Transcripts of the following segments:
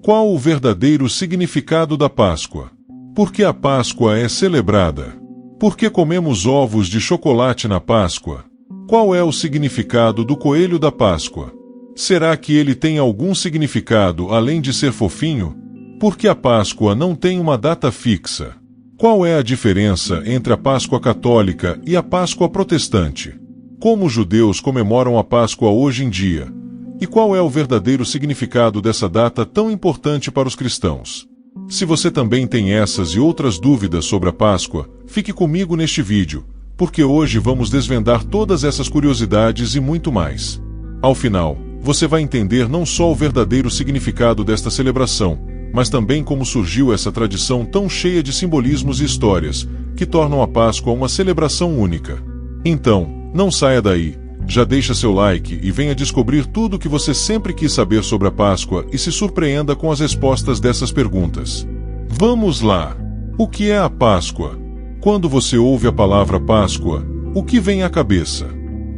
Qual o verdadeiro significado da Páscoa? Por que a Páscoa é celebrada? Por que comemos ovos de chocolate na Páscoa? Qual é o significado do coelho da Páscoa? Será que ele tem algum significado além de ser fofinho? Por que a Páscoa não tem uma data fixa? Qual é a diferença entre a Páscoa católica e a Páscoa protestante? Como os judeus comemoram a Páscoa hoje em dia? E qual é o verdadeiro significado dessa data tão importante para os cristãos? Se você também tem essas e outras dúvidas sobre a Páscoa, fique comigo neste vídeo, porque hoje vamos desvendar todas essas curiosidades e muito mais. Ao final, você vai entender não só o verdadeiro significado desta celebração, mas também como surgiu essa tradição tão cheia de simbolismos e histórias, que tornam a Páscoa uma celebração única. Então, não saia daí. Já deixa seu like e venha descobrir tudo o que você sempre quis saber sobre a Páscoa e se surpreenda com as respostas dessas perguntas. Vamos lá! O que é a Páscoa? Quando você ouve a palavra Páscoa, o que vem à cabeça?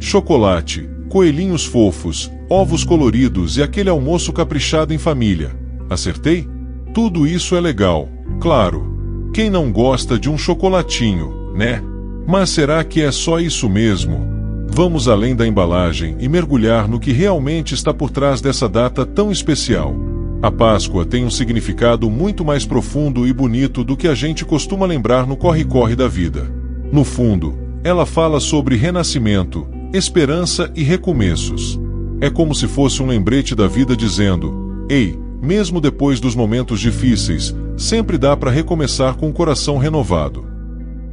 Chocolate, coelhinhos fofos, ovos coloridos e aquele almoço caprichado em família. Acertei? Tudo isso é legal, claro. Quem não gosta de um chocolatinho, né? Mas será que é só isso mesmo? Vamos além da embalagem e mergulhar no que realmente está por trás dessa data tão especial. A Páscoa tem um significado muito mais profundo e bonito do que a gente costuma lembrar no corre-corre da vida. No fundo, ela fala sobre renascimento, esperança e recomeços. É como se fosse um lembrete da vida dizendo: ei, mesmo depois dos momentos difíceis, sempre dá para recomeçar com o coração renovado.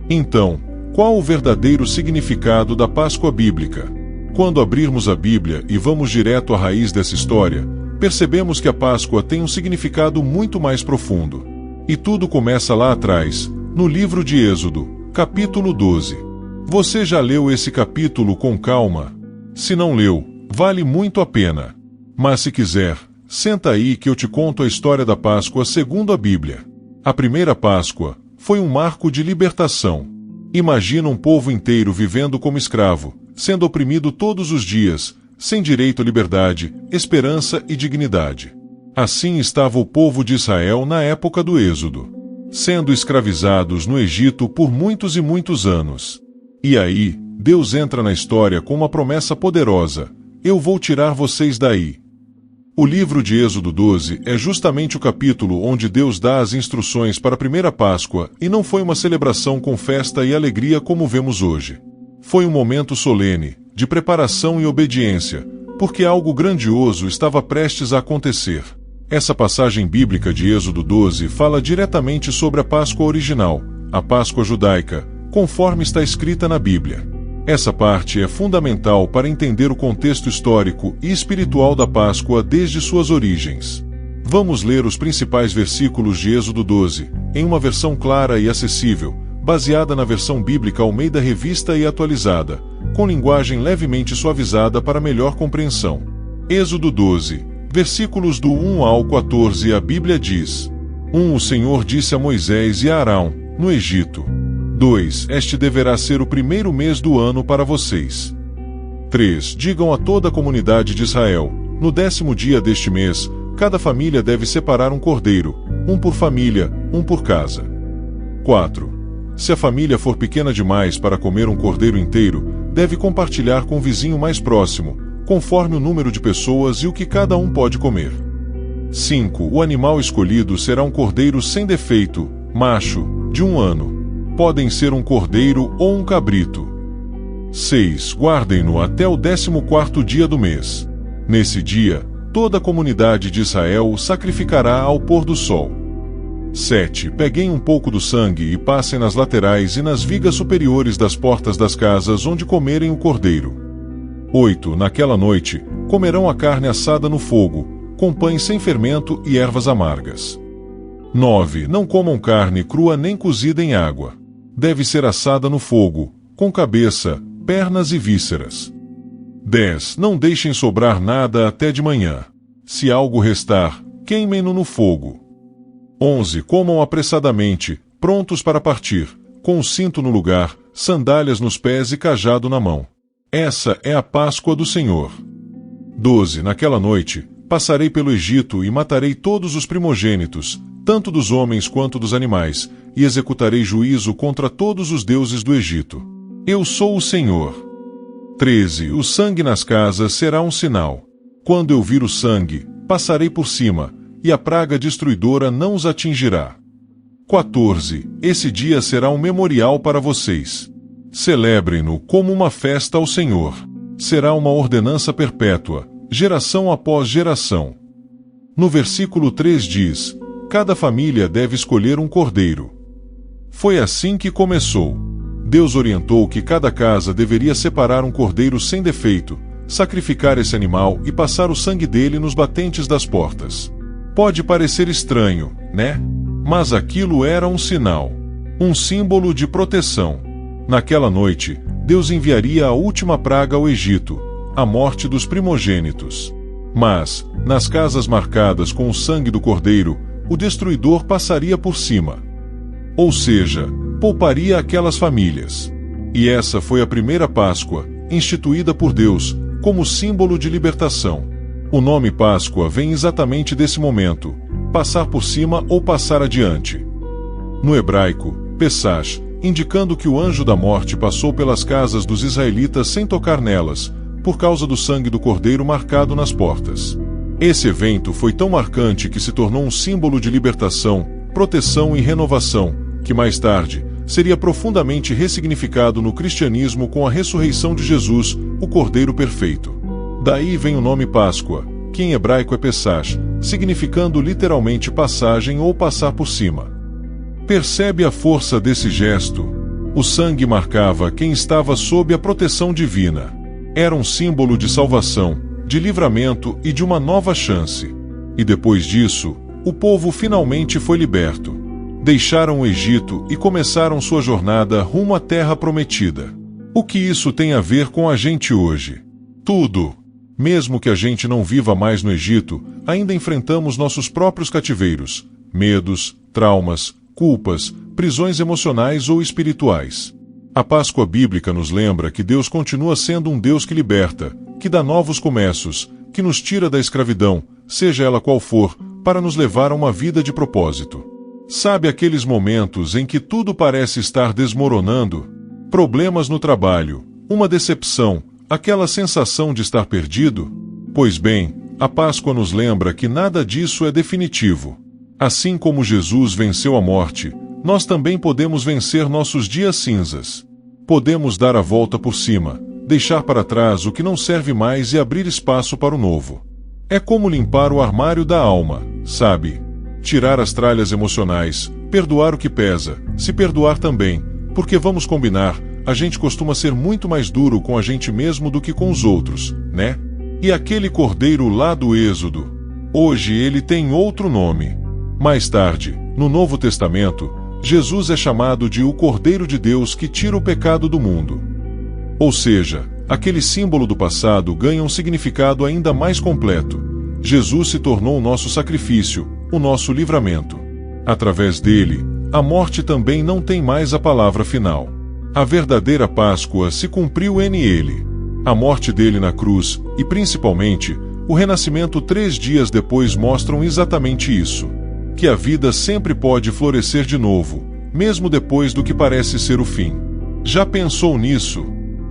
Então, qual o verdadeiro significado da Páscoa bíblica? Quando abrirmos a Bíblia e vamos direto à raiz dessa história, percebemos que a Páscoa tem um significado muito mais profundo. E tudo começa lá atrás, no livro de Êxodo, capítulo 12. Você já leu esse capítulo com calma? Se não leu, vale muito a pena. Mas se quiser, senta aí que eu te conto a história da Páscoa segundo a Bíblia. A primeira Páscoa foi um marco de libertação. Imagina um povo inteiro vivendo como escravo, sendo oprimido todos os dias, sem direito à liberdade, esperança e dignidade. Assim estava o povo de Israel na época do Êxodo, sendo escravizados no Egito por muitos e muitos anos. E aí, Deus entra na história com uma promessa poderosa: eu vou tirar vocês daí. O livro de Êxodo 12 é justamente o capítulo onde Deus dá as instruções para a primeira Páscoa, e não foi uma celebração com festa e alegria como vemos hoje. Foi um momento solene, de preparação e obediência, porque algo grandioso estava prestes a acontecer. Essa passagem bíblica de Êxodo 12 fala diretamente sobre a Páscoa original, a Páscoa judaica, conforme está escrita na Bíblia. Essa parte é fundamental para entender o contexto histórico e espiritual da Páscoa desde suas origens. Vamos ler os principais versículos de Êxodo 12, em uma versão clara e acessível, baseada na versão bíblica Almeida Revista e atualizada, com linguagem levemente suavizada para melhor compreensão. Êxodo 12, versículos do 1 ao 14, a Bíblia diz: 1. O Senhor disse a Moisés e a Arão, no Egito: 2. Este deverá ser o primeiro mês do ano para vocês. 3. Digam a toda a comunidade de Israel: no 10º dia deste mês, cada família deve separar um cordeiro, um por família, um por casa. 4. Se a família for pequena demais para comer um cordeiro inteiro, deve compartilhar com o vizinho mais próximo, conforme o número de pessoas e o que cada um pode comer. 5. O animal escolhido será um cordeiro sem defeito, macho, de 1 ano. Podem ser um cordeiro ou um cabrito. 6. Guardem-no até o 14º dia do mês. Nesse dia, toda a comunidade de Israel o sacrificará ao pôr do sol. 7. Peguem um pouco do sangue e passem nas laterais e nas vigas superiores das portas das casas onde comerem o cordeiro. 8. Naquela noite, comerão a carne assada no fogo, com pães sem fermento e ervas amargas. 9. Não comam carne crua nem cozida em água. Deve ser assada no fogo, com cabeça, pernas e vísceras. 10. Não deixem sobrar nada até de manhã. Se algo restar, queimem-no no fogo. 11. Comam apressadamente, prontos para partir, com o cinto no lugar, sandálias nos pés e cajado na mão. Essa é a Páscoa do Senhor. 12. Naquela noite, passarei pelo Egito e matarei todos os primogênitos, tanto dos homens quanto dos animais, e executarei juízo contra todos os deuses do Egito. Eu sou o Senhor. 13. O sangue nas casas será um sinal. Quando eu vir o sangue, passarei por cima, e a praga destruidora não os atingirá. 14. Esse dia será um memorial para vocês. Celebrem-no como uma festa ao Senhor. Será uma ordenança perpétua, geração após geração. No versículo 3 diz: cada família deve escolher um cordeiro. Foi assim que começou. Deus orientou que cada casa deveria separar um cordeiro sem defeito, sacrificar esse animal e passar o sangue dele nos batentes das portas. Pode parecer estranho, né? Mas aquilo era um sinal, um símbolo de proteção. Naquela noite, Deus enviaria a última praga ao Egito, a morte dos primogênitos. Mas, nas casas marcadas com o sangue do cordeiro, o destruidor passaria por cima. Ou seja, pouparia aquelas famílias. E essa foi a primeira Páscoa, instituída por Deus, como símbolo de libertação. O nome Páscoa vem exatamente desse momento, passar por cima ou passar adiante. No hebraico, Pesach, indicando que o anjo da morte passou pelas casas dos israelitas sem tocar nelas, por causa do sangue do cordeiro marcado nas portas. Esse evento foi tão marcante que se tornou um símbolo de libertação, proteção e renovação, que mais tarde seria profundamente ressignificado no cristianismo com a ressurreição de Jesus, o Cordeiro Perfeito. Daí vem o nome Páscoa, que em hebraico é Pesach, significando literalmente passagem ou passar por cima. Percebe a força desse gesto? O sangue marcava quem estava sob a proteção divina. Era um símbolo de salvação, de livramento e de uma nova chance. E depois disso, o povo finalmente foi liberto. Deixaram o Egito e começaram sua jornada rumo à Terra Prometida. O que isso tem a ver com a gente hoje? Tudo. Mesmo que a gente não viva mais no Egito, ainda enfrentamos nossos próprios cativeiros, medos, traumas, culpas, prisões emocionais ou espirituais. A Páscoa bíblica nos lembra que Deus continua sendo um Deus que liberta, que dá novos começos, que nos tira da escravidão, seja ela qual for, para nos levar a uma vida de propósito. Sabe aqueles momentos em que tudo parece estar desmoronando? Problemas no trabalho, uma decepção, aquela sensação de estar perdido? Pois bem, a Páscoa nos lembra que nada disso é definitivo. Assim como Jesus venceu a morte, nós também podemos vencer nossos dias cinzas. Podemos dar a volta por cima, deixar para trás o que não serve mais e abrir espaço para o novo. É como limpar o armário da alma, sabe? Tirar as tralhas emocionais, perdoar o que pesa, se perdoar também, porque vamos combinar, a gente costuma ser muito mais duro com a gente mesmo do que com os outros, né? E aquele cordeiro lá do Êxodo, hoje ele tem outro nome. Mais tarde, no Novo Testamento, Jesus é chamado de o Cordeiro de Deus que tira o pecado do mundo. Ou seja, aquele símbolo do passado ganha um significado ainda mais completo. Jesus se tornou o nosso sacrifício, o nosso livramento. Através dele, a morte também não tem mais a palavra final. A verdadeira Páscoa se cumpriu nele. A morte dele na cruz, e principalmente, o renascimento 3 dias depois mostram exatamente isso. Que a vida sempre pode florescer de novo, mesmo depois do que parece ser o fim. Já pensou nisso?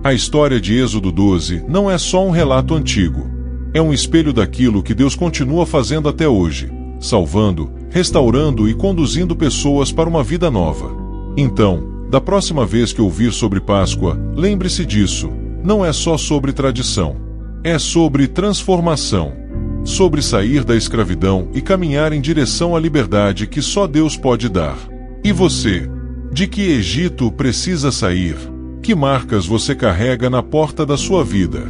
A história de Êxodo 12 não é só um relato antigo. É um espelho daquilo que Deus continua fazendo até hoje, salvando, restaurando e conduzindo pessoas para uma vida nova. Então, da próxima vez que ouvir sobre Páscoa, lembre-se disso. Não é só sobre tradição. É sobre transformação. Sobre sair da escravidão e caminhar em direção à liberdade que só Deus pode dar. E você? De que Egito precisa sair? Que marcas você carrega na porta da sua vida?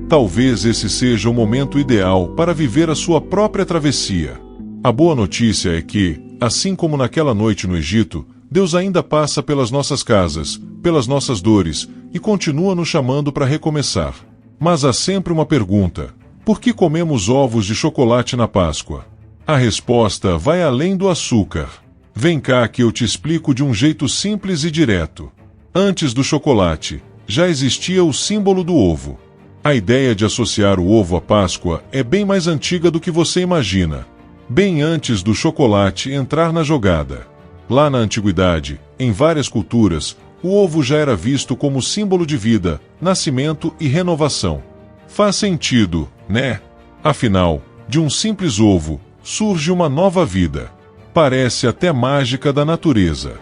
Talvez esse seja o momento ideal para viver a sua própria travessia. A boa notícia é que, assim como naquela noite no Egito, Deus ainda passa pelas nossas casas, pelas nossas dores, e continua nos chamando para recomeçar. Mas há sempre uma pergunta: por que comemos ovos de chocolate na Páscoa? A resposta vai além do açúcar. Vem cá que eu te explico de um jeito simples e direto. Antes do chocolate, já existia o símbolo do ovo. A ideia de associar o ovo à Páscoa é bem mais antiga do que você imagina. Bem antes do chocolate entrar na jogada. Lá na antiguidade, em várias culturas, o ovo já era visto como símbolo de vida, nascimento e renovação. Faz sentido, né? Afinal, de um simples ovo, surge uma nova vida. Parece até mágica da natureza.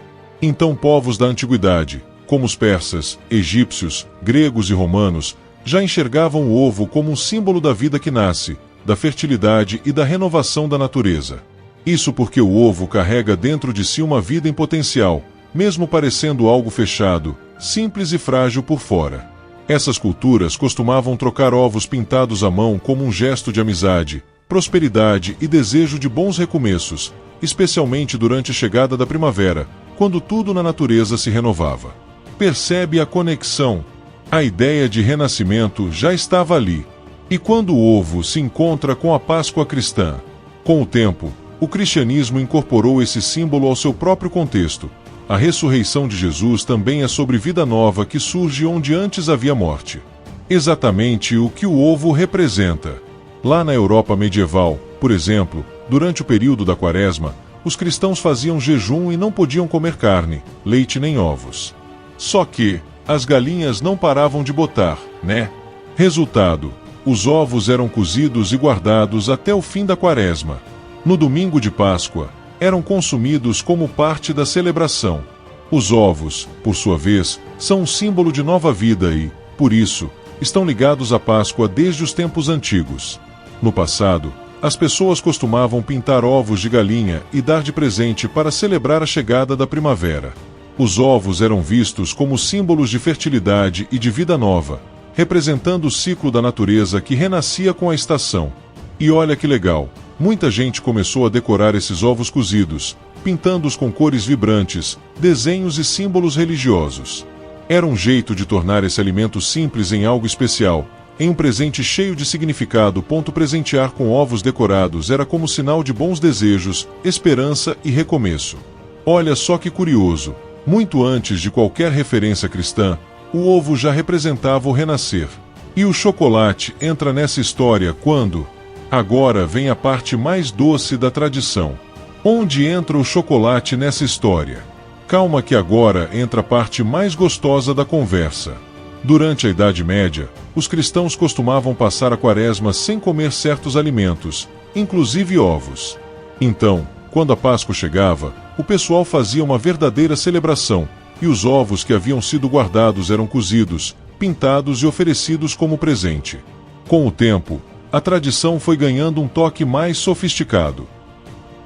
Então povos da antiguidade, como os persas, egípcios, gregos e romanos, já enxergavam o ovo como um símbolo da vida que nasce, da fertilidade e da renovação da natureza. Isso porque o ovo carrega dentro de si uma vida em potencial, mesmo parecendo algo fechado, simples e frágil por fora. Essas culturas costumavam trocar ovos pintados à mão como um gesto de amizade, prosperidade e desejo de bons recomeços, especialmente durante a chegada da primavera, quando tudo na natureza se renovava. Percebe a conexão? A ideia de renascimento já estava ali. E quando o ovo se encontra com a Páscoa cristã? Com o tempo, o cristianismo incorporou esse símbolo ao seu próprio contexto. A ressurreição de Jesus também é sobre vida nova que surge onde antes havia morte. Exatamente o que o ovo representa. Lá na Europa medieval, por exemplo, durante o período da Quaresma, os cristãos faziam jejum e não podiam comer carne, leite nem ovos. Só que as galinhas não paravam de botar, né? Resultado: os ovos eram cozidos e guardados até o fim da Quaresma. No domingo de Páscoa, eram consumidos como parte da celebração. Os ovos, por sua vez, são um símbolo de nova vida e, por isso, estão ligados à Páscoa desde os tempos antigos. No passado, as pessoas costumavam pintar ovos de galinha e dar de presente para celebrar a chegada da primavera. Os ovos eram vistos como símbolos de fertilidade e de vida nova, representando o ciclo da natureza que renascia com a estação. E olha que legal, muita gente começou a decorar esses ovos cozidos, pintando-os com cores vibrantes, desenhos e símbolos religiosos. Era um jeito de tornar esse alimento simples em algo especial, em um presente cheio de significado. Presentear com ovos decorados era como sinal de bons desejos, esperança e recomeço. Olha só que curioso, muito antes de qualquer referência cristã, o ovo já representava o renascer. E o chocolate entra nessa história quando? Agora vem a parte mais doce da tradição. Onde entra o chocolate nessa história? Calma que agora entra a parte mais gostosa da conversa. Durante a Idade Média, os cristãos costumavam passar a Quaresma sem comer certos alimentos, inclusive ovos. Então, quando a Páscoa chegava, o pessoal fazia uma verdadeira celebração, e os ovos que haviam sido guardados eram cozidos, pintados e oferecidos como presente. Com o tempo, a tradição foi ganhando um toque mais sofisticado.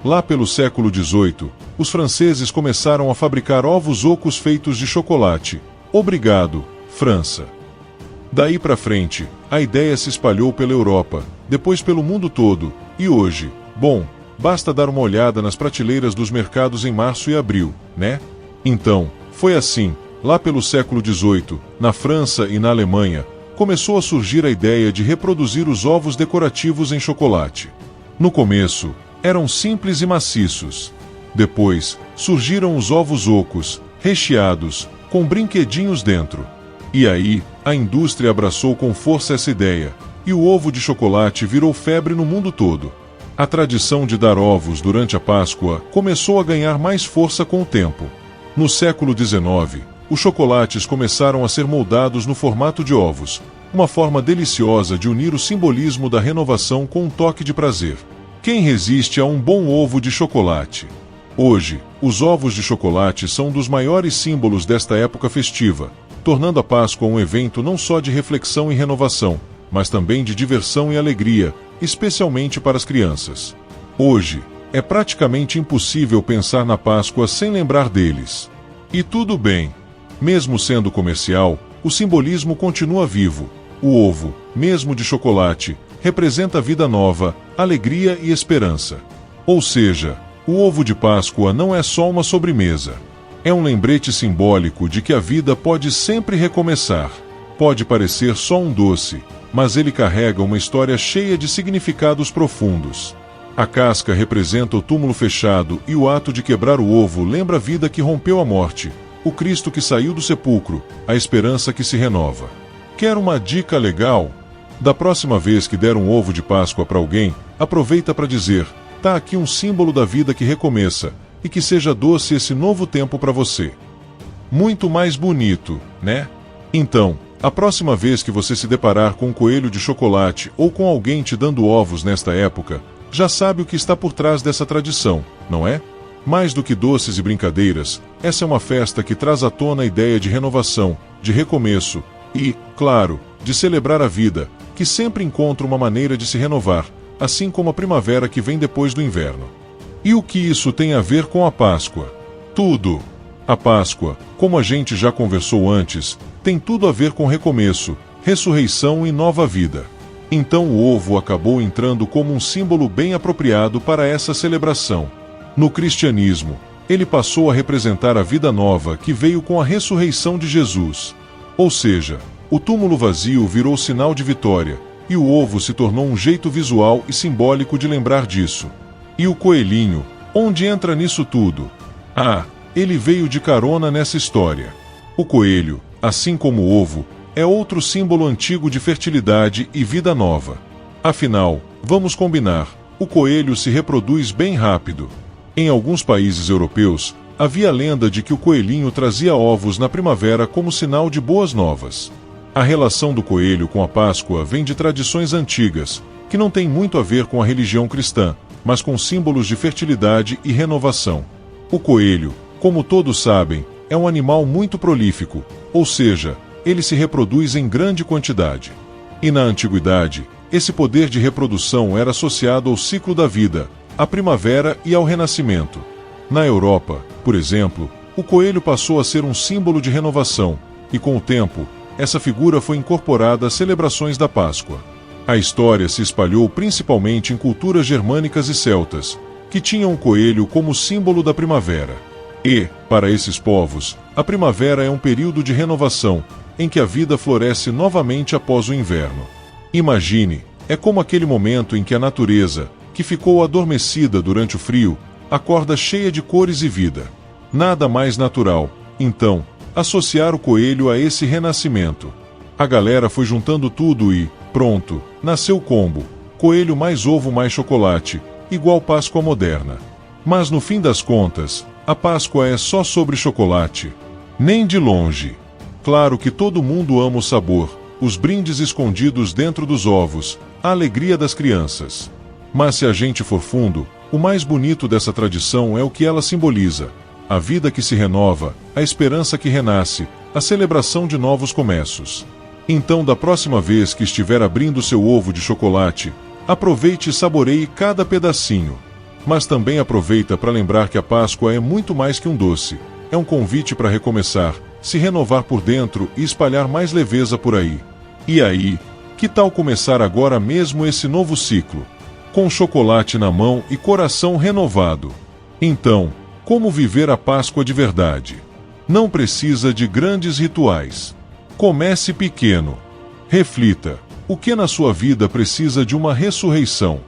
Lá pelo século XVIII, os franceses começaram a fabricar ovos ocos feitos de chocolate. Obrigado, França. Daí para frente, a ideia se espalhou pela Europa, depois pelo mundo todo, e hoje, bom, basta dar uma olhada nas prateleiras dos mercados em março e abril, né? Então, foi assim, lá pelo século XVIII, na França e na Alemanha, começou a surgir a ideia de reproduzir os ovos decorativos em chocolate. No começo, eram simples e maciços. Depois, surgiram os ovos ocos, recheados, com brinquedinhos dentro. E aí, a indústria abraçou com força essa ideia, e o ovo de chocolate virou febre no mundo todo. A tradição de dar ovos durante a Páscoa começou a ganhar mais força com o tempo. No século XIX, os chocolates começaram a ser moldados no formato de ovos, uma forma deliciosa de unir o simbolismo da renovação com um toque de prazer. Quem resiste a um bom ovo de chocolate? Hoje, os ovos de chocolate são um dos maiores símbolos desta época festiva, tornando a Páscoa um evento não só de reflexão e renovação, mas também de diversão e alegria, especialmente para as crianças. Hoje, é praticamente impossível pensar na Páscoa sem lembrar deles. E tudo bem. Mesmo sendo comercial, o simbolismo continua vivo. O ovo, mesmo de chocolate, representa vida nova, alegria e esperança. Ou seja, o ovo de Páscoa não é só uma sobremesa. É um lembrete simbólico de que a vida pode sempre recomeçar. Pode parecer só um doce, mas ele carrega uma história cheia de significados profundos. A casca representa o túmulo fechado e o ato de quebrar o ovo lembra a vida que rompeu a morte, o Cristo que saiu do sepulcro, a esperança que se renova. Quer uma dica legal? Da próxima vez que der um ovo de Páscoa para alguém, aproveita para dizer: tá aqui um símbolo da vida que recomeça, e que seja doce esse novo tempo para você. Muito mais bonito, né? Então, a próxima vez que você se deparar com um coelho de chocolate ou com alguém te dando ovos nesta época, já sabe o que está por trás dessa tradição, não é? Mais do que doces e brincadeiras, essa é uma festa que traz à tona a ideia de renovação, de recomeço e, claro, de celebrar a vida, que sempre encontra uma maneira de se renovar, assim como a primavera que vem depois do inverno. E o que isso tem a ver com a Páscoa? Tudo! A Páscoa, como a gente já conversou antes, tem tudo a ver com recomeço, ressurreição e nova vida. Então o ovo acabou entrando como um símbolo bem apropriado para essa celebração. No cristianismo, ele passou a representar a vida nova que veio com a ressurreição de Jesus. Ou seja, o túmulo vazio virou sinal de vitória, e o ovo se tornou um jeito visual e simbólico de lembrar disso. E o coelhinho, onde entra nisso tudo? Ah, ele veio de carona nessa história. O coelho, assim como o ovo, é outro símbolo antigo de fertilidade e vida nova. Afinal, vamos combinar, o coelho se reproduz bem rápido. Em alguns países europeus, havia a lenda de que o coelhinho trazia ovos na primavera como sinal de boas novas. A relação do coelho com a Páscoa vem de tradições antigas, que não têm muito a ver com a religião cristã, mas com símbolos de fertilidade e renovação. O coelho, como todos sabem, é um animal muito prolífico, ou seja, ele se reproduz em grande quantidade. E na antiguidade, esse poder de reprodução era associado ao ciclo da vida, à primavera e ao renascimento. Na Europa, por exemplo, o coelho passou a ser um símbolo de renovação, e com o tempo, essa figura foi incorporada às celebrações da Páscoa. A história se espalhou principalmente em culturas germânicas e celtas, que tinham o coelho como símbolo da primavera. E, para esses povos, a primavera é um período de renovação, em que a vida floresce novamente após o inverno. Imagine, é como aquele momento em que a natureza, que ficou adormecida durante o frio, acorda cheia de cores e vida. Nada mais natural, então, associar o coelho a esse renascimento. A galera foi juntando tudo e, pronto, nasceu o combo: coelho mais ovo mais chocolate, igual Páscoa moderna. Mas no fim das contas, a Páscoa é só sobre chocolate? Nem de longe. Claro que todo mundo ama o sabor, os brindes escondidos dentro dos ovos, a alegria das crianças. Mas se a gente for fundo, o mais bonito dessa tradição é o que ela simboliza: a vida que se renova, a esperança que renasce, a celebração de novos começos. Então, da próxima vez que estiver abrindo seu ovo de chocolate, aproveite e saboreie cada pedacinho. Mas também aproveita para lembrar que a Páscoa é muito mais que um doce. É um convite para recomeçar, se renovar por dentro e espalhar mais leveza por aí. E aí, que tal começar agora mesmo esse novo ciclo? Com chocolate na mão e coração renovado. Então, como viver a Páscoa de verdade? Não precisa de grandes rituais. Comece pequeno. Reflita: o que na sua vida precisa de uma ressurreição?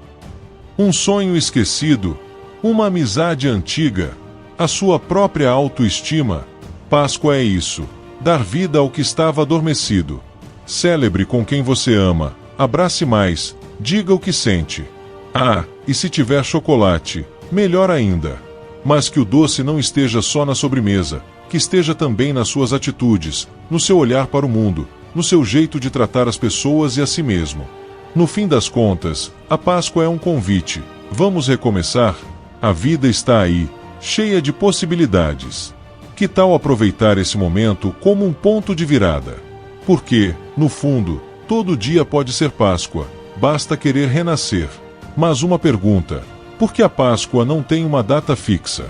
Um sonho esquecido? Uma amizade antiga? A sua própria autoestima? Páscoa é isso: dar vida ao que estava adormecido. Celebre com quem você ama, abrace mais, diga o que sente. Ah, e se tiver chocolate, melhor ainda. Mas que o doce não esteja só na sobremesa, que esteja também nas suas atitudes, no seu olhar para o mundo, no seu jeito de tratar as pessoas e a si mesmo. No fim das contas, a Páscoa é um convite. Vamos recomeçar? A vida está aí, cheia de possibilidades. Que tal aproveitar esse momento como um ponto de virada? Porque, no fundo, todo dia pode ser Páscoa, basta querer renascer. Mas uma pergunta: por que a Páscoa não tem uma data fixa?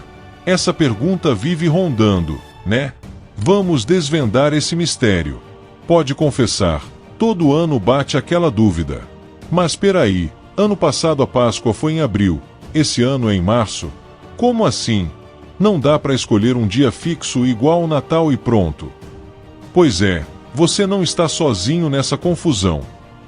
Essa pergunta vive rondando, né? Vamos desvendar esse mistério. Pode confessar, todo ano bate aquela dúvida. Mas peraí, ano passado a Páscoa foi em abril, esse ano é em março? Como assim? Não dá para escolher um dia fixo igual o Natal e pronto. Pois é, você não está sozinho nessa confusão.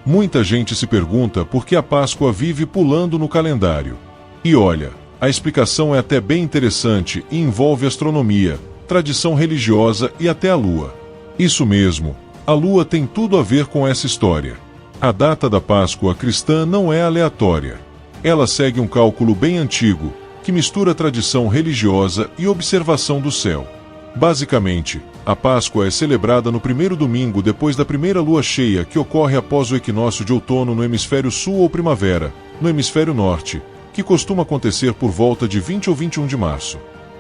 Muita gente se pergunta por que a Páscoa vive pulando no calendário. E olha, a explicação é até bem interessante e envolve astronomia, tradição religiosa e até a Lua. Isso mesmo, a Lua tem tudo a ver com essa história. A data da Páscoa cristã não é aleatória. Ela segue um cálculo bem antigo, que mistura tradição religiosa e observação do céu. Basicamente, a Páscoa é celebrada no primeiro domingo depois da primeira lua cheia, que ocorre após o equinócio de outono no hemisfério sul ou primavera, no hemisfério norte, que costuma acontecer por volta de 20 ou 21 de março.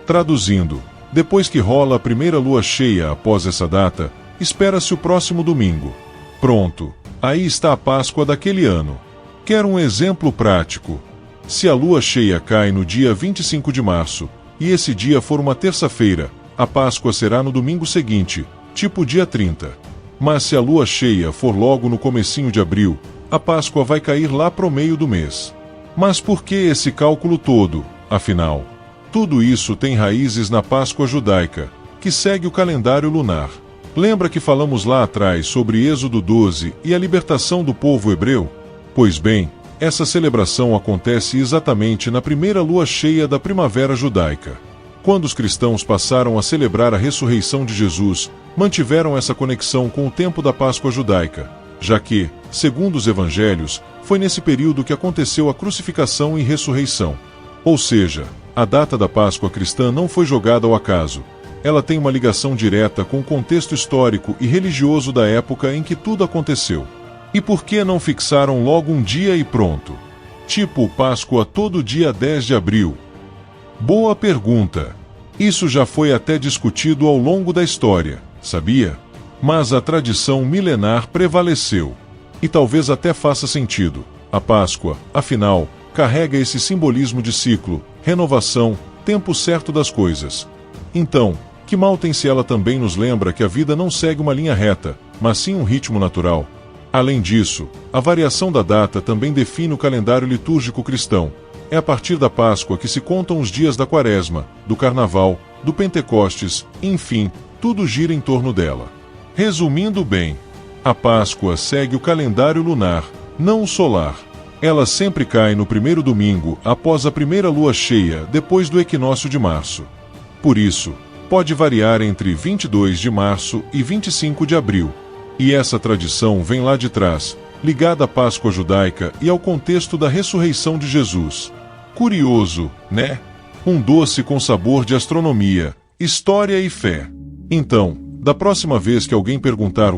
Traduzindo, depois que rola a primeira lua cheia após essa data, espera-se o próximo domingo. Pronto, aí está a Páscoa daquele ano. Quer um exemplo prático? Se a lua cheia cai no dia 25 de março, e esse dia for uma terça-feira, a Páscoa será no domingo seguinte, tipo dia 30. Mas se a lua cheia for logo no comecinho de abril, a Páscoa vai cair lá pro meio do mês. Mas por que esse cálculo todo, afinal? Tudo isso tem raízes na Páscoa judaica, que segue o calendário lunar. Lembra que falamos lá atrás sobre Êxodo 12 e a libertação do povo hebreu? Pois bem, essa celebração acontece exatamente na primeira lua cheia da primavera judaica. Quando os cristãos passaram a celebrar a ressurreição de Jesus, mantiveram essa conexão com o tempo da Páscoa judaica, já que, segundo os evangelhos, foi nesse período que aconteceu a crucificação e ressurreição. Ou seja, a data da Páscoa cristã não foi jogada ao acaso. Ela tem uma ligação direta com o contexto histórico e religioso da época em que tudo aconteceu. E por que não fixaram logo um dia e pronto? Tipo Páscoa todo dia 10 de abril. Boa pergunta. Isso já foi até discutido ao longo da história, sabia? Mas a tradição milenar prevaleceu. E talvez até faça sentido. A Páscoa, afinal, carrega esse simbolismo de ciclo, renovação, tempo certo das coisas. Então, que mal tem se ela também nos lembra que a vida não segue uma linha reta, mas sim um ritmo natural? Além disso, a variação da data também define o calendário litúrgico cristão. É a partir da Páscoa que se contam os dias da Quaresma, do Carnaval, do Pentecostes, enfim, tudo gira em torno dela. Resumindo bem, a Páscoa segue o calendário lunar, não o solar. Ela sempre cai no primeiro domingo após a primeira lua cheia, depois do equinócio de março. Por isso, pode variar entre 22 de março e 25 de abril. E essa tradição vem lá de trás, ligada à Páscoa judaica e ao contexto da ressurreição de Jesus. Curioso, né? Um doce com sabor de astronomia, história e fé. Então, da próxima vez que alguém perguntar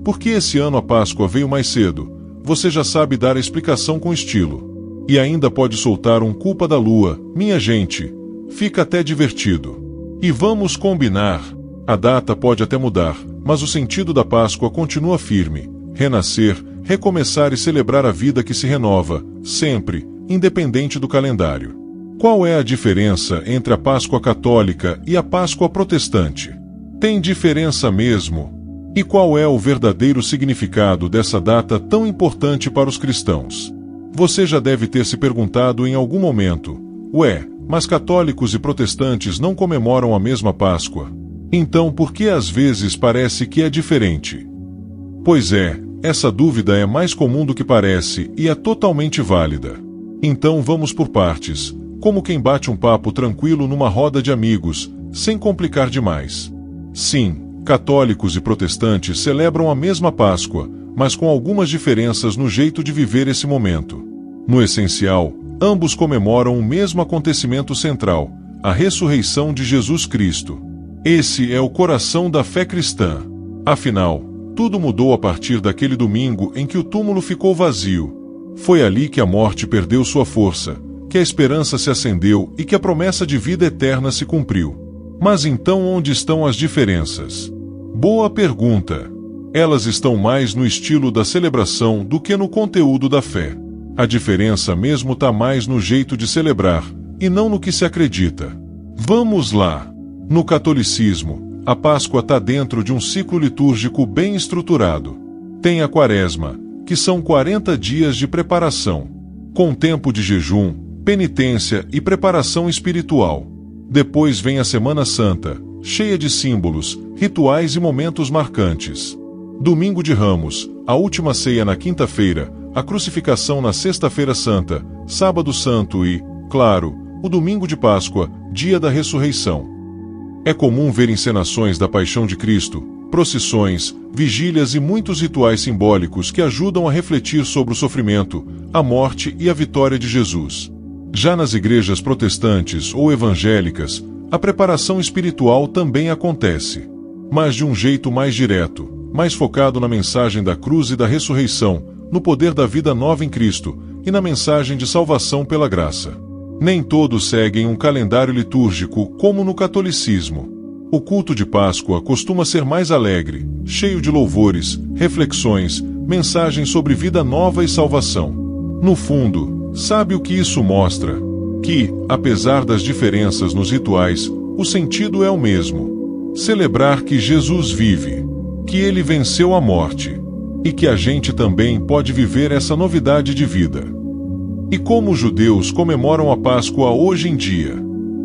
por que esse ano a Páscoa veio mais cedo, você já sabe dar a explicação com estilo. E ainda pode soltar um culpa da lua, minha gente. Fica até divertido. E vamos combinar. A data pode até mudar, mas o sentido da Páscoa continua firme. Renascer, recomeçar e celebrar a vida que se renova, sempre, independente do calendário. Qual é a diferença entre a Páscoa católica e a Páscoa protestante? Tem diferença mesmo? E qual é o verdadeiro significado dessa data tão importante para os cristãos? Você já deve ter se perguntado em algum momento: mas católicos e protestantes não comemoram a mesma Páscoa? Então por que às vezes parece que é diferente? Pois é, essa dúvida é mais comum do que parece e é totalmente válida. Então vamos por partes, como quem bate um papo tranquilo numa roda de amigos, sem complicar demais. Sim, católicos e protestantes celebram a mesma Páscoa, mas com algumas diferenças no jeito de viver esse momento. No essencial, ambos comemoram o mesmo acontecimento central, a ressurreição de Jesus Cristo. Esse é o coração da fé cristã. Afinal, tudo mudou a partir daquele domingo em que o túmulo ficou vazio. Foi ali que a morte perdeu sua força, que a esperança se acendeu e que a promessa de vida eterna se cumpriu. Mas então onde estão as diferenças? Boa pergunta. Elas estão mais no estilo da celebração do que no conteúdo da fé. A diferença mesmo está mais no jeito de celebrar, e não no que se acredita. Vamos lá. No catolicismo, a Páscoa está dentro de um ciclo litúrgico bem estruturado. Tem a Quaresma, que são 40 dias de preparação, com tempo de jejum, penitência e preparação espiritual. Depois vem a Semana Santa, cheia de símbolos, rituais e momentos marcantes. Domingo de Ramos, a última ceia na quinta-feira, a crucificação na sexta-feira santa, sábado santo e, claro, o domingo de Páscoa, dia da ressurreição. É comum ver encenações da Paixão de Cristo, procissões, vigílias e muitos rituais simbólicos que ajudam a refletir sobre o sofrimento, a morte e a vitória de Jesus. Já nas igrejas protestantes ou evangélicas, a preparação espiritual também acontece, mas de um jeito mais direto, mais focado na mensagem da cruz e da ressurreição, no poder da vida nova em Cristo e na mensagem de salvação pela graça. Nem todos seguem um calendário litúrgico como no catolicismo. O culto de Páscoa costuma ser mais alegre, cheio de louvores, reflexões, mensagens sobre vida nova e salvação. No fundo, sabe o que isso mostra? Que, apesar das diferenças nos rituais, o sentido é o mesmo. Celebrar que Jesus vive, que ele venceu a morte, e que a gente também pode viver essa novidade de vida. E como os judeus comemoram a Páscoa hoje em dia?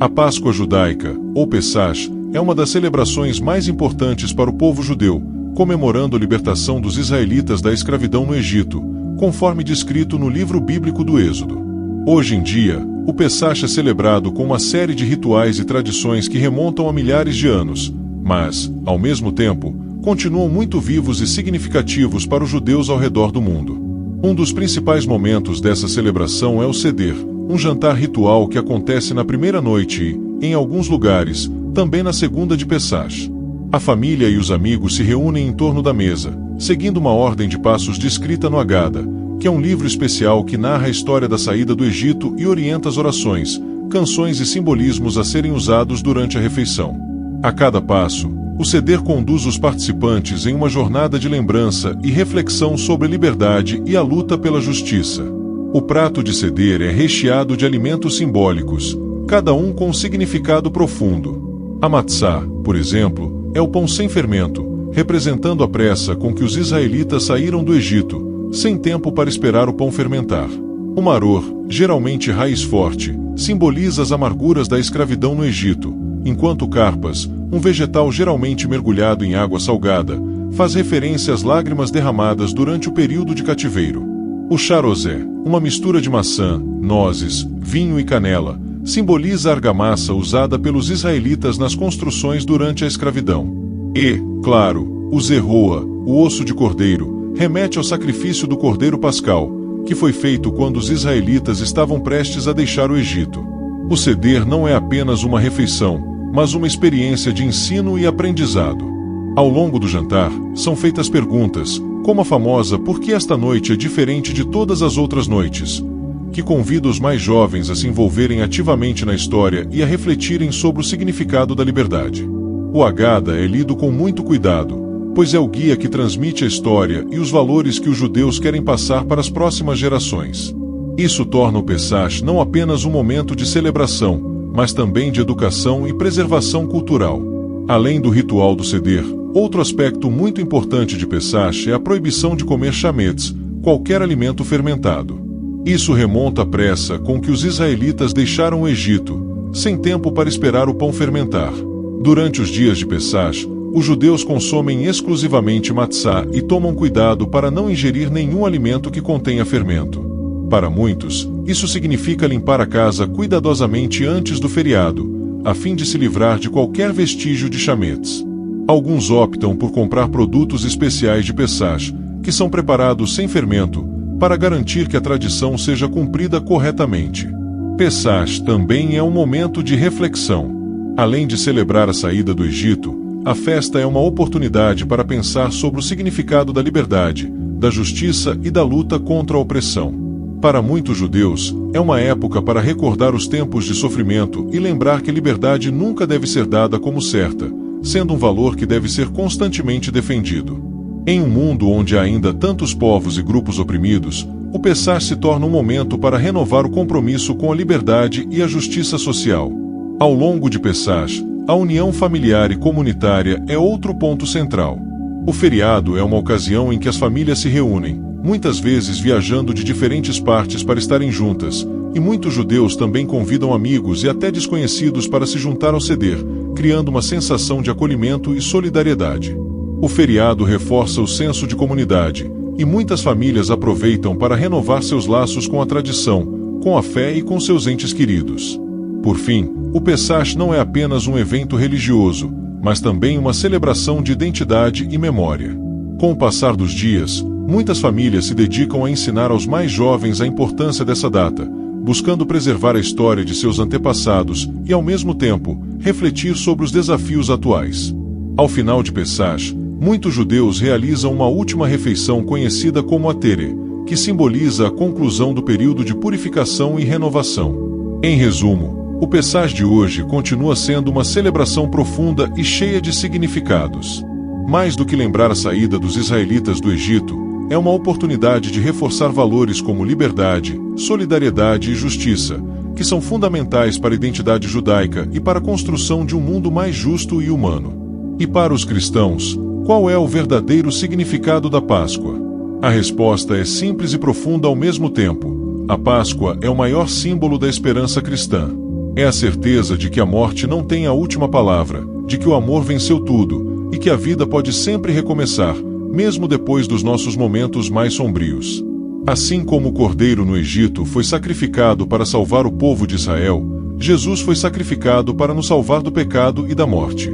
A Páscoa judaica, ou Pessach, é uma das celebrações mais importantes para o povo judeu, comemorando a libertação dos israelitas da escravidão no Egito, conforme descrito no livro bíblico do Êxodo. Hoje em dia, o Pessach é celebrado com uma série de rituais e tradições que remontam a milhares de anos, mas, ao mesmo tempo, continuam muito vivos e significativos para os judeus ao redor do mundo. Um dos principais momentos dessa celebração é o Seder, um jantar ritual que acontece na primeira noite e, em alguns lugares, também na segunda de Pessach. A família e os amigos se reúnem em torno da mesa, seguindo uma ordem de passos descrita no Agada, que é um livro especial que narra a história da saída do Egito e orienta as orações, canções e simbolismos a serem usados durante a refeição. A cada passo, o Seder conduz os participantes em uma jornada de lembrança e reflexão sobre a liberdade e a luta pela justiça. O prato de Seder é recheado de alimentos simbólicos, cada um com um significado profundo. A matzá, por exemplo, é o pão sem fermento, representando a pressa com que os israelitas saíram do Egito, sem tempo para esperar o pão fermentar. O maror, geralmente raiz forte, simboliza as amarguras da escravidão no Egito, enquanto carpas, um vegetal geralmente mergulhado em água salgada, faz referência às lágrimas derramadas durante o período de cativeiro. O charosé, uma mistura de maçã, nozes, vinho e canela, simboliza a argamassa usada pelos israelitas nas construções durante a escravidão. E, claro, o zerroa, o osso de cordeiro, remete ao sacrifício do cordeiro pascal, que foi feito quando os israelitas estavam prestes a deixar o Egito. O Seder não é apenas uma refeição, mas uma experiência de ensino e aprendizado. Ao longo do jantar, são feitas perguntas, como a famosa "Por que esta noite é diferente de todas as outras noites?", que convida os mais jovens a se envolverem ativamente na história e a refletirem sobre o significado da liberdade. O Agada é lido com muito cuidado, pois é o guia que transmite a história e os valores que os judeus querem passar para as próximas gerações. Isso torna o Pessach não apenas um momento de celebração, mas também de educação e preservação cultural. Além do ritual do Seder, outro aspecto muito importante de Pessach é a proibição de comer chametz, qualquer alimento fermentado. Isso remonta à pressa com que os israelitas deixaram o Egito, sem tempo para esperar o pão fermentar. Durante os dias de Pessach, os judeus consomem exclusivamente matzá e tomam cuidado para não ingerir nenhum alimento que contenha fermento. Para muitos, isso significa limpar a casa cuidadosamente antes do feriado, a fim de se livrar de qualquer vestígio de chametz. Alguns optam por comprar produtos especiais de Pessach, que são preparados sem fermento, para garantir que a tradição seja cumprida corretamente. Pessach também é um momento de reflexão. Além de celebrar a saída do Egito, a festa é uma oportunidade para pensar sobre o significado da liberdade, da justiça e da luta contra a opressão. Para muitos judeus, é uma época para recordar os tempos de sofrimento e lembrar que a liberdade nunca deve ser dada como certa, sendo um valor que deve ser constantemente defendido. Em um mundo onde há ainda tantos povos e grupos oprimidos, o Pessach se torna um momento para renovar o compromisso com a liberdade e a justiça social. Ao longo de Pessach, a união familiar e comunitária é outro ponto central. O feriado é uma ocasião em que as famílias se reúnem, muitas vezes viajando de diferentes partes para estarem juntas, e muitos judeus também convidam amigos e até desconhecidos para se juntar ao Seder, criando uma sensação de acolhimento e solidariedade. O feriado reforça o senso de comunidade, e muitas famílias aproveitam para renovar seus laços com a tradição, com a fé e com seus entes queridos. Por fim, o Pessach não é apenas um evento religioso, mas também uma celebração de identidade e memória. Com o passar dos dias, muitas famílias se dedicam a ensinar aos mais jovens a importância dessa data, buscando preservar a história de seus antepassados e, ao mesmo tempo, refletir sobre os desafios atuais. Ao final de Pessach, muitos judeus realizam uma última refeição conhecida como a Tere, que simboliza a conclusão do período de purificação e renovação. Em resumo, o Pessach de hoje continua sendo uma celebração profunda e cheia de significados. Mais do que lembrar a saída dos israelitas do Egito, é uma oportunidade de reforçar valores como liberdade, solidariedade e justiça, que são fundamentais para a identidade judaica e para a construção de um mundo mais justo e humano. E para os cristãos, qual é o verdadeiro significado da Páscoa? A resposta é simples e profunda ao mesmo tempo. A Páscoa é o maior símbolo da esperança cristã. É a certeza de que a morte não tem a última palavra, de que o amor venceu tudo e que a vida pode sempre recomeçar, mesmo depois dos nossos momentos mais sombrios. Assim como o cordeiro no Egito foi sacrificado para salvar o povo de Israel, Jesus foi sacrificado para nos salvar do pecado e da morte.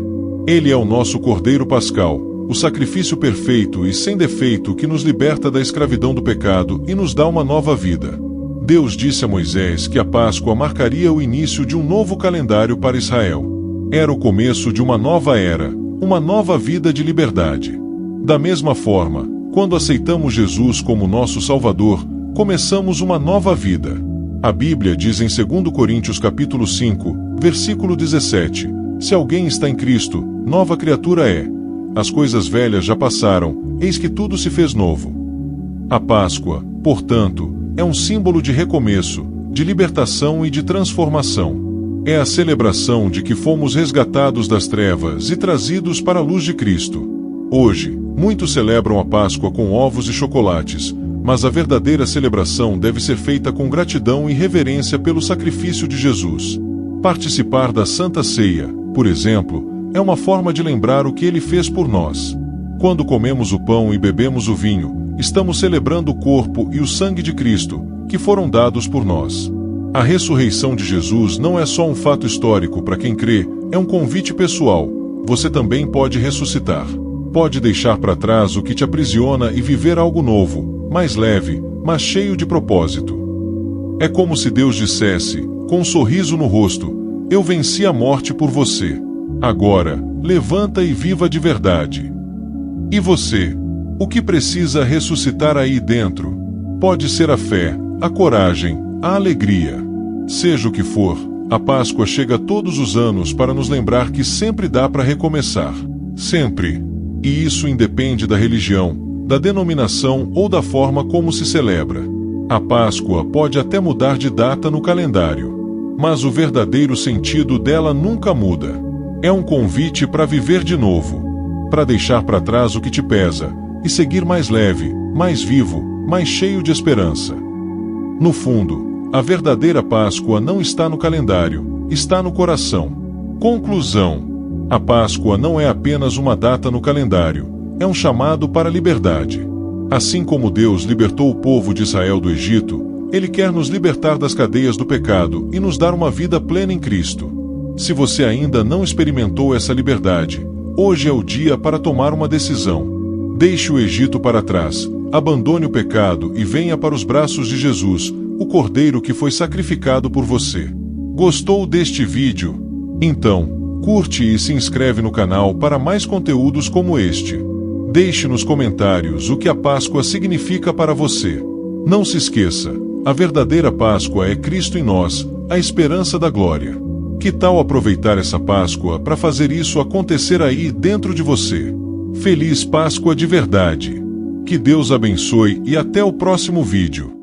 Ele é o nosso cordeiro pascal, o sacrifício perfeito e sem defeito que nos liberta da escravidão do pecado e nos dá uma nova vida. Deus disse a Moisés que a Páscoa marcaria o início de um novo calendário para Israel. Era o começo de uma nova era, uma nova vida de liberdade. Da mesma forma, quando aceitamos Jesus como nosso Salvador, começamos uma nova vida. A Bíblia diz em 2 Coríntios capítulo 5, versículo 17, se alguém está em Cristo, nova criatura é. As coisas velhas já passaram, eis que tudo se fez novo. A Páscoa, portanto, é um símbolo de recomeço, de libertação e de transformação. É a celebração de que fomos resgatados das trevas e trazidos para a luz de Cristo. Hoje, muitos celebram a Páscoa com ovos e chocolates, mas a verdadeira celebração deve ser feita com gratidão e reverência pelo sacrifício de Jesus. Participar da Santa Ceia, por exemplo, é uma forma de lembrar o que ele fez por nós. Quando comemos o pão e bebemos o vinho, estamos celebrando o corpo e o sangue de Cristo, que foram dados por nós. A ressurreição de Jesus não é só um fato histórico para quem crê, é um convite pessoal. Você também pode ressuscitar. Pode deixar para trás o que te aprisiona e viver algo novo, mais leve, mas cheio de propósito. É como se Deus dissesse, com um sorriso no rosto, eu venci a morte por você. Agora, levanta e viva de verdade. E você? O que precisa ressuscitar aí dentro? Pode ser a fé, a coragem, a alegria. Seja o que for, a Páscoa chega todos os anos para nos lembrar que sempre dá para recomeçar. Sempre. E isso independe da religião, da denominação ou da forma como se celebra. A Páscoa pode até mudar de data no calendário, mas o verdadeiro sentido dela nunca muda. É um convite para viver de novo, para deixar para trás o que te pesa e seguir mais leve, mais vivo, mais cheio de esperança. No fundo, a verdadeira Páscoa não está no calendário, está no coração. Conclusão: a Páscoa não é apenas uma data no calendário, é um chamado para a liberdade. Assim como Deus libertou o povo de Israel do Egito, Ele quer nos libertar das cadeias do pecado e nos dar uma vida plena em Cristo. Se você ainda não experimentou essa liberdade, hoje é o dia para tomar uma decisão. Deixe o Egito para trás, abandone o pecado e venha para os braços de Jesus, o Cordeiro que foi sacrificado por você. Gostou deste vídeo? Então, curte e se inscreve no canal para mais conteúdos como este. Deixe nos comentários o que a Páscoa significa para você. Não se esqueça, a verdadeira Páscoa é Cristo em nós, a esperança da glória. Que tal aproveitar essa Páscoa para fazer isso acontecer aí dentro de você? Feliz Páscoa de verdade! Que Deus abençoe e até o próximo vídeo.